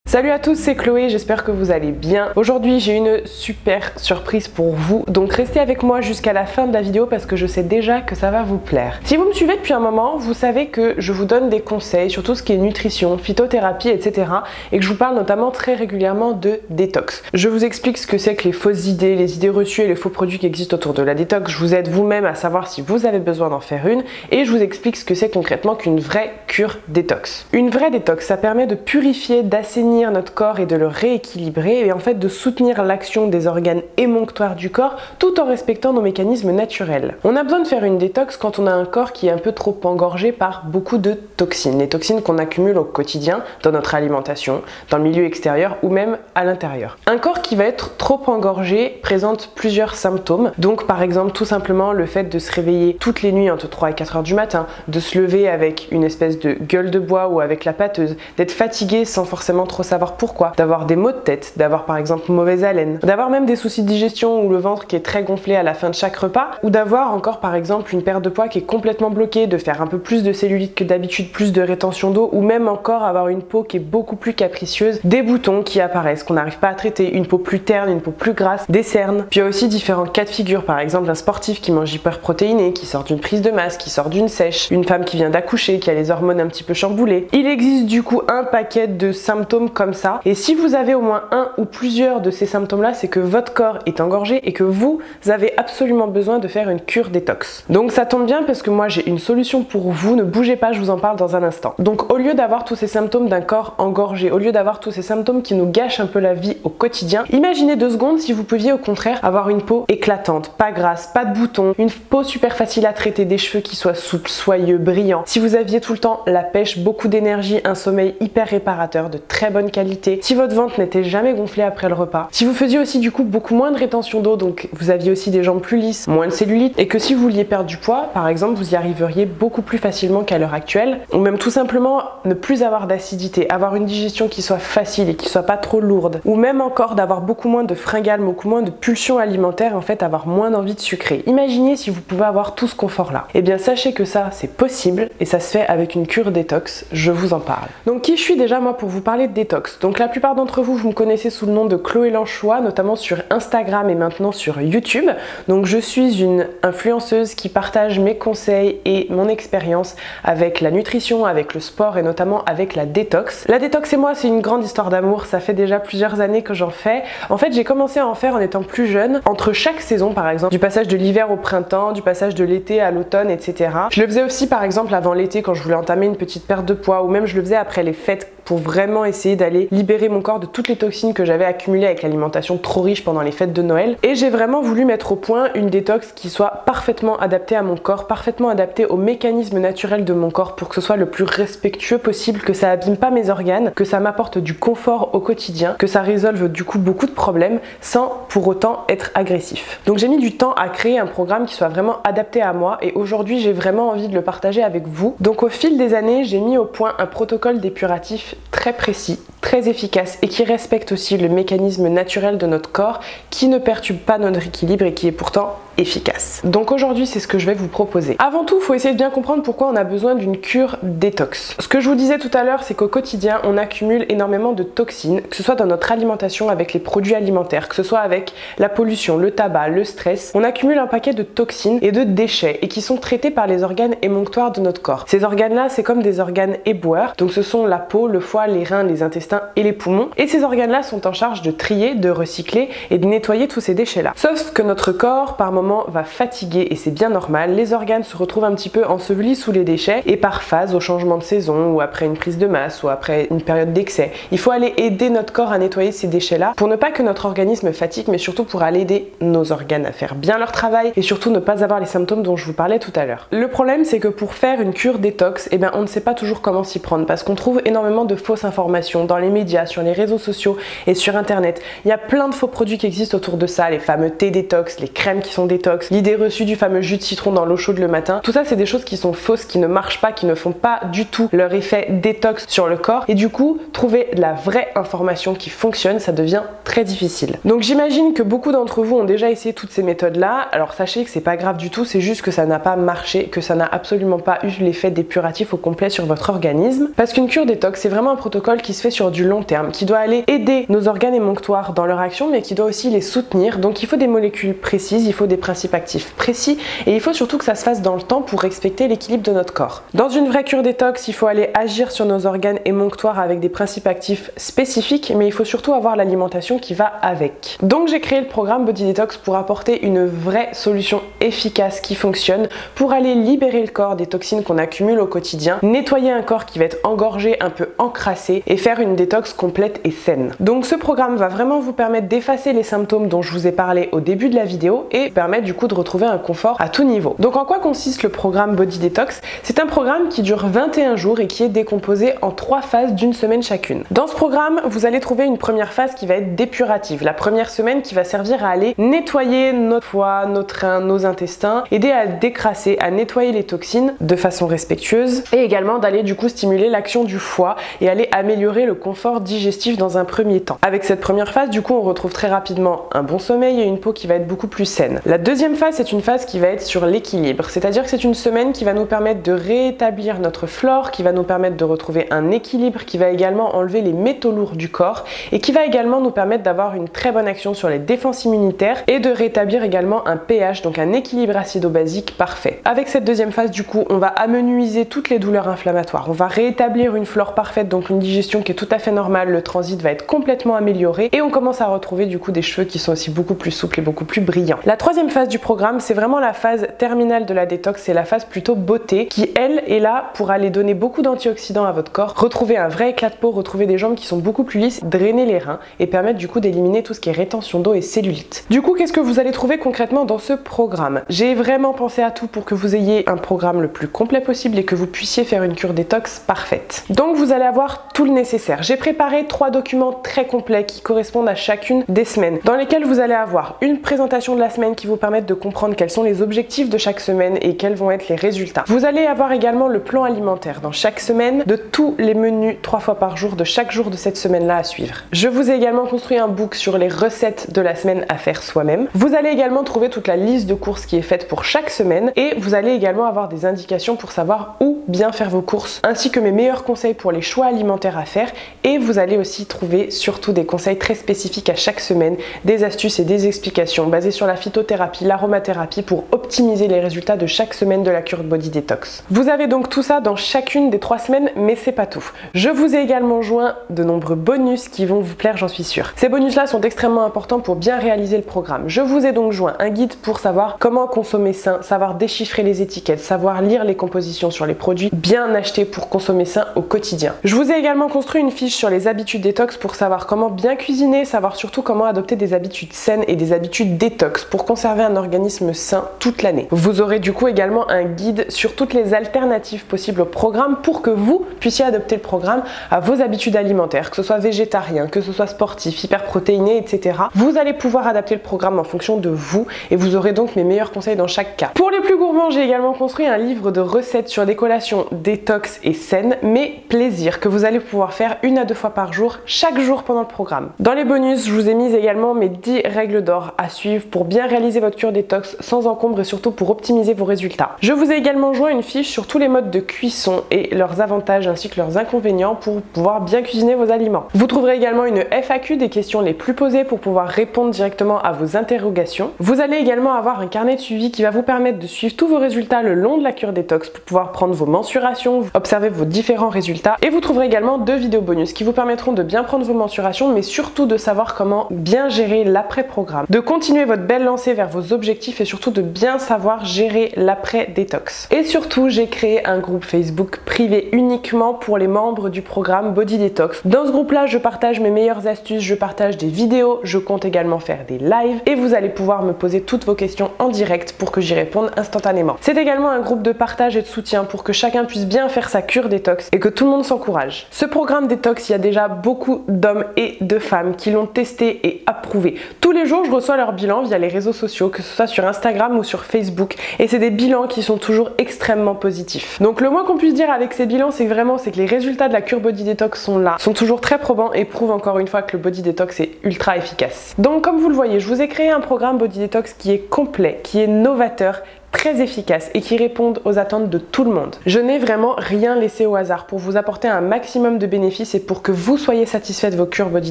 Salut à tous, c'est Chloé, j'espère que vous allez bien. Aujourd'hui j'ai une super surprise pour vous, donc restez avec moi jusqu'à la fin de la vidéo parce que je sais déjà que ça va vous plaire. Si vous me suivez depuis un moment, vous savez que je vous donne des conseils sur tout ce qui est nutrition, phytothérapie, etc. et que je vous parle notamment très régulièrement de détox. Je vous explique ce que c'est que les fausses idées, les idées reçues et les faux produits qui existent autour de la détox. Je vous aide vous-même à savoir si vous avez besoin d'en faire une et je vous explique ce que c'est concrètement qu'une vraie cure détox. Une vraie détox, ça permet de purifier, d'assainir notre corps et de le rééquilibrer et en fait de soutenir l'action des organes émonctoires du corps tout en respectant nos mécanismes naturels. On a besoin de faire une détox quand on a un corps qui est un peu trop engorgé par beaucoup de toxines, les toxines qu'on accumule au quotidien dans notre alimentation, dans le milieu extérieur ou même à l'intérieur. Un corps qui va être trop engorgé présente plusieurs symptômes, donc par exemple tout simplement le fait de se réveiller toutes les nuits entre 3 et 4 heures du matin, de se lever avec une espèce de gueule de bois ou avec la pâteuse, d'être fatigué sans forcément trop savoir pourquoi, d'avoir des maux de tête, d'avoir par exemple mauvaise haleine, d'avoir même des soucis de digestion ou le ventre qui est très gonflé à la fin de chaque repas, ou d'avoir encore par exemple une perte de poids qui est complètement bloquée, de faire un peu plus de cellulite que d'habitude, plus de rétention d'eau, ou même encore avoir une peau qui est beaucoup plus capricieuse, des boutons qui apparaissent, qu'on n'arrive pas à traiter, une peau plus terne, une peau plus grasse, des cernes. Puis il y a aussi différents cas de figure, par exemple un sportif qui mange hyper protéiné, qui sort d'une prise de masse, qui sort d'une sèche, une femme qui vient d'accoucher, qui a les hormones un petit peu chamboulées. Il existe du coup un paquet de symptômes comme ça, et si vous avez au moins un ou plusieurs de ces symptômes là, c'est que votre corps est engorgé et que vous avez absolument besoin de faire une cure détox. Donc ça tombe bien parce que moi j'ai une solution pour vous, ne bougez pas, je vous en parle dans un instant. Donc au lieu d'avoir tous ces symptômes d'un corps engorgé, au lieu d'avoir tous ces symptômes qui nous gâchent un peu la vie au quotidien, imaginez 2 secondes si vous pouviez au contraire avoir une peau éclatante, pas grasse, pas de boutons, une peau super facile à traiter, des cheveux qui soient souples, soyeux, brillants. Si vous aviez tout le temps la pêche, beaucoup d'énergie, un sommeil hyper réparateur, de très bonne qualité, si votre ventre n'était jamais gonflé après le repas, si vous faisiez aussi du coup beaucoup moins de rétention d'eau, donc vous aviez aussi des jambes plus lisses, moins de cellulite, et que si vous vouliez perdre du poids, par exemple, vous y arriveriez beaucoup plus facilement qu'à l'heure actuelle, ou même tout simplement ne plus avoir d'acidité, avoir une digestion qui soit facile et qui soit pas trop lourde, ou même encore d'avoir beaucoup moins de fringales, beaucoup moins de pulsions alimentaires, en fait avoir moins d'envie de sucrer. Imaginez si vous pouvez avoir tout ce confort là. Et bien sachez que ça c'est possible et ça se fait avec une cure détox, je vous en parle. Donc qui je suis déjà moi pour vous parler de détox? Donc la plupart d'entre vous me connaissez sous le nom de Chloé Lanchois, notamment sur Instagram et maintenant sur YouTube. Donc je suis une influenceuse qui partage mes conseils et mon expérience avec la nutrition, avec le sport et notamment avec la détox. La détox et moi c'est une grande histoire d'amour, ça fait déjà plusieurs années que j'en fais. En fait j'ai commencé à en faire en étant plus jeune, entre chaque saison par exemple, du passage de l'hiver au printemps, du passage de l'été à l'automne, etc. Je le faisais aussi par exemple avant l'été quand je voulais entamer une petite perte de poids, ou même je le faisais après les fêtes pour vraiment essayer d'aller libérer mon corps de toutes les toxines que j'avais accumulées avec l'alimentation trop riche pendant les fêtes de Noël. Et j'ai vraiment voulu mettre au point une détox qui soit parfaitement adaptée à mon corps, parfaitement adaptée aux mécanismes naturels de mon corps pour que ce soit le plus respectueux possible, que ça abîme pas mes organes, que ça m'apporte du confort au quotidien, que ça résolve du coup beaucoup de problèmes sans pour autant être agressif. Donc j'ai mis du temps à créer un programme qui soit vraiment adapté à moi et aujourd'hui j'ai vraiment envie de le partager avec vous. Donc au fil des années, j'ai mis au point un protocole dépuratif très précis, très efficace et qui respecte aussi le mécanisme naturel de notre corps, qui ne perturbe pas notre équilibre et qui est pourtant efficace. Donc aujourd'hui c'est ce que je vais vous proposer. Avant tout, il faut essayer de bien comprendre pourquoi on a besoin d'une cure détox. Ce que je vous disais tout à l'heure, c'est qu'au quotidien on accumule énormément de toxines, que ce soit dans notre alimentation avec les produits alimentaires, que ce soit avec la pollution, le tabac, le stress. On accumule un paquet de toxines et de déchets et qui sont traités par les organes émonctoires de notre corps. Ces organes là c'est comme des organes éboueurs, donc ce sont la peau, le foie, les reins, les intestins et les poumons, et ces organes là sont en charge de trier, de recycler et de nettoyer tous ces déchets là. Sauf que notre corps par moment va fatiguer et c'est bien normal, les organes se retrouvent un petit peu ensevelis sous les déchets et par phase, au changement de saison ou après une prise de masse ou après une période d'excès, il faut aller aider notre corps à nettoyer ces déchets là pour ne pas que notre organisme fatigue, mais surtout pour aller aider nos organes à faire bien leur travail et surtout ne pas avoir les symptômes dont je vous parlais tout à l'heure. Le problème c'est que pour faire une cure détox, eh bien, on ne sait pas toujours comment s'y prendre parce qu'on trouve énormément de fausses informations dans les médias, sur les réseaux sociaux et sur internet. Il y a plein de faux produits qui existent autour de ça, les fameux thés détox, les crèmes qui sont détox, détox, l'idée reçue du fameux jus de citron dans l'eau chaude le matin. Tout ça, c'est des choses qui sont fausses, qui ne marchent pas, qui ne font pas du tout leur effet détox sur le corps. Et du coup, trouver la vraie information qui fonctionne, ça devient très difficile. Donc j'imagine que beaucoup d'entre vous ont déjà essayé toutes ces méthodes-là. Alors sachez que c'est pas grave du tout, c'est juste que ça n'a pas marché, que ça n'a absolument pas eu l'effet dépuratif au complet sur votre organisme. Parce qu'une cure détox, c'est vraiment un protocole qui se fait sur du long terme, qui doit aller aider nos organes émonctoires dans leur action, mais qui doit aussi les soutenir. Donc il faut des molécules précises, il faut des principes actifs précis, et il faut surtout que ça se fasse dans le temps pour respecter l'équilibre de notre corps. Dans une vraie cure détox, il faut aller agir sur nos organes émonctoires avec des principes actifs spécifiques, mais il faut surtout avoir l'alimentation qui va avec. Donc j'ai créé le programme Body Detox pour apporter une vraie solution efficace qui fonctionne, pour aller libérer le corps des toxines qu'on accumule au quotidien, nettoyer un corps qui va être engorgé, un peu encrassé, et faire une détox complète et saine. Donc ce programme va vraiment vous permettre d'effacer les symptômes dont je vous ai parlé au début de la vidéo et permettre du coup de retrouver un confort à tout niveau. Donc en quoi consiste le programme Body Detox? C'est un programme qui dure 21 jours et qui est décomposé en 3 phases d'une semaine chacune. Dans ce programme, vous allez trouver une première phase qui va être dépurative. La première semaine qui va servir à aller nettoyer notre foie, notre rein, nos intestins, aider à décrasser, à nettoyer les toxines de façon respectueuse et également d'aller du coup stimuler l'action du foie et aller améliorer le confort digestif dans un premier temps. Avec cette première phase, du coup, on retrouve très rapidement un bon sommeil et une peau qui va être beaucoup plus saine. La deuxième phase, c'est une phase qui va être sur l'équilibre, c'est-à-dire que c'est une semaine qui va nous permettre de rétablir notre flore, qui va nous permettre de retrouver un équilibre, qui va également enlever les métaux lourds du corps et qui va également nous permettre d'avoir une très bonne action sur les défenses immunitaires et de rétablir également un pH, donc un équilibre acido-basique parfait. Avec cette deuxième phase, du coup, on va amenuiser toutes les douleurs inflammatoires, on va rétablir une flore parfaite, donc une digestion qui est tout à fait normale, le transit va être complètement amélioré et on commence à retrouver du coup des cheveux qui sont aussi beaucoup plus souples et beaucoup plus brillants. La troisième phase du programme, c'est vraiment la phase terminale de la détox, c'est la phase plutôt beauté qui, elle, est là pour aller donner beaucoup d'antioxydants à votre corps, retrouver un vrai éclat de peau, retrouver des jambes qui sont beaucoup plus lisses, drainer les reins et permettre du coup d'éliminer tout ce qui est rétention d'eau et cellulite. Du coup, qu'est-ce que vous allez trouver concrètement dans ce programme? J'ai vraiment pensé à tout pour que vous ayez un programme le plus complet possible et que vous puissiez faire une cure détox parfaite. Donc vous allez avoir tout le nécessaire. J'ai préparé 3 documents très complets qui correspondent à chacune des semaines, dans lesquels vous allez avoir une présentation de la semaine qui vous permettent de comprendre quels sont les objectifs de chaque semaine et quels vont être les résultats. Vous allez avoir également le plan alimentaire dans chaque semaine de tous les menus 3 fois par jour de chaque jour de cette semaine-là à suivre. Je vous ai également construit un book sur les recettes de la semaine à faire soi-même. Vous allez également trouver toute la liste de courses qui est faite pour chaque semaine et vous allez également avoir des indications pour savoir où bien faire vos courses, ainsi que mes meilleurs conseils pour les choix alimentaires à faire, et vous allez aussi trouver surtout des conseils très spécifiques à chaque semaine, des astuces et des explications basées sur la phytothérapie, l'aromathérapie pour optimiser les résultats de chaque semaine de la cure Body Detox. Vous avez donc tout ça dans chacune des 3 semaines, mais c'est pas tout. Je vous ai également joint de nombreux bonus qui vont vous plaire, j'en suis sûre. Ces bonus-là sont extrêmement importants pour bien réaliser le programme. Je vous ai donc joint un guide pour savoir comment consommer sain, savoir déchiffrer les étiquettes, savoir lire les compositions sur les produits bien achetés pour consommer sain au quotidien. Je vous ai également construit une fiche sur les habitudes détox pour savoir comment bien cuisiner, savoir surtout comment adopter des habitudes saines et des habitudes détox pour conserver un organisme sain toute l'année. Vous aurez du coup également un guide sur toutes les alternatives possibles au programme pour que vous puissiez adopter le programme à vos habitudes alimentaires, que ce soit végétarien, que ce soit sportif, hyperprotéiné, etc. Vous allez pouvoir adapter le programme en fonction de vous et vous aurez donc mes meilleurs conseils dans chaque cas. Pour les plus gourmands, j'ai également construit un livre de recettes sur des collations détox et saines, mais plaisir, que vous allez pouvoir faire 1 à 2 fois par jour, chaque jour pendant le programme. Dans les bonus, je vous ai mis également mes 10 règles d'or à suivre pour bien réaliser votre cure détox sans encombre et surtout pour optimiser vos résultats. Je vous ai également joint une fiche sur tous les modes de cuisson et leurs avantages ainsi que leurs inconvénients pour pouvoir bien cuisiner vos aliments. Vous trouverez également une FAQ des questions les plus posées pour pouvoir répondre directement à vos interrogations. Vous allez également avoir un carnet de suivi qui va vous permettre de suivre tous vos résultats le long de la cure détox pour pouvoir prendre vos mensurations, observer vos différents résultats, et vous trouverez également 2 vidéos bonus qui vous permettront de bien prendre vos mensurations mais surtout de savoir comment bien gérer l'après-programme, de continuer votre belle lancée vers vos objectifs et surtout de bien savoir gérer l'après-détox. Et surtout, j'ai créé un groupe Facebook privé uniquement pour les membres du programme Body Detox. Dans ce groupe-là, je partage mes meilleures astuces, je partage des vidéos, je compte également faire des lives et vous allez pouvoir me poser toutes vos questions en direct pour que j'y réponde instantanément. C'est également un groupe de partage et de soutien pour que chacun puisse bien faire sa cure détox et que tout le monde s'encourage. Ce programme détox, il y a déjà beaucoup d'hommes et de femmes qui l'ont testé et approuvé. Tous les jours, je reçois leur bilan via les réseaux sociaux sociaux, que ce soit sur Instagram ou sur Facebook, et c'est des bilans qui sont toujours extrêmement positifs. Donc le moins qu'on puisse dire avec ces bilans, c'est que les résultats de la cure Body Detox sont là, sont toujours très probants et prouvent encore une fois que le Body Detox est ultra efficace. Donc comme vous le voyez, je vous ai créé un programme Body Detox qui est complet, qui est novateur, très efficace et qui répondent aux attentes de tout le monde. Je n'ai vraiment rien laissé au hasard pour vous apporter un maximum de bénéfices et pour que vous soyez satisfait de vos cures Body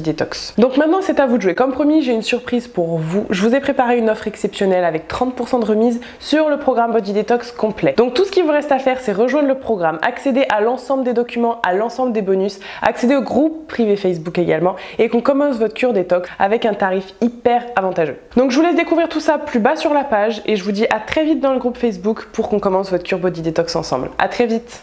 Detox. Donc maintenant c'est à vous de jouer. Comme promis, j'ai une surprise pour vous. Je vous ai préparé une offre exceptionnelle avec 30% de remise sur le programme Body Detox complet. Donc tout ce qu'il vous reste à faire, c'est rejoindre le programme, accéder à l'ensemble des documents, à l'ensemble des bonus, accéder au groupe privé Facebook également et qu'on commence votre cure détox avec un tarif hyper avantageux. Donc je vous laisse découvrir tout ça plus bas sur la page et je vous dis à très vite dans le groupe Facebook pour qu'on commence votre cure Body Detox ensemble. À très vite!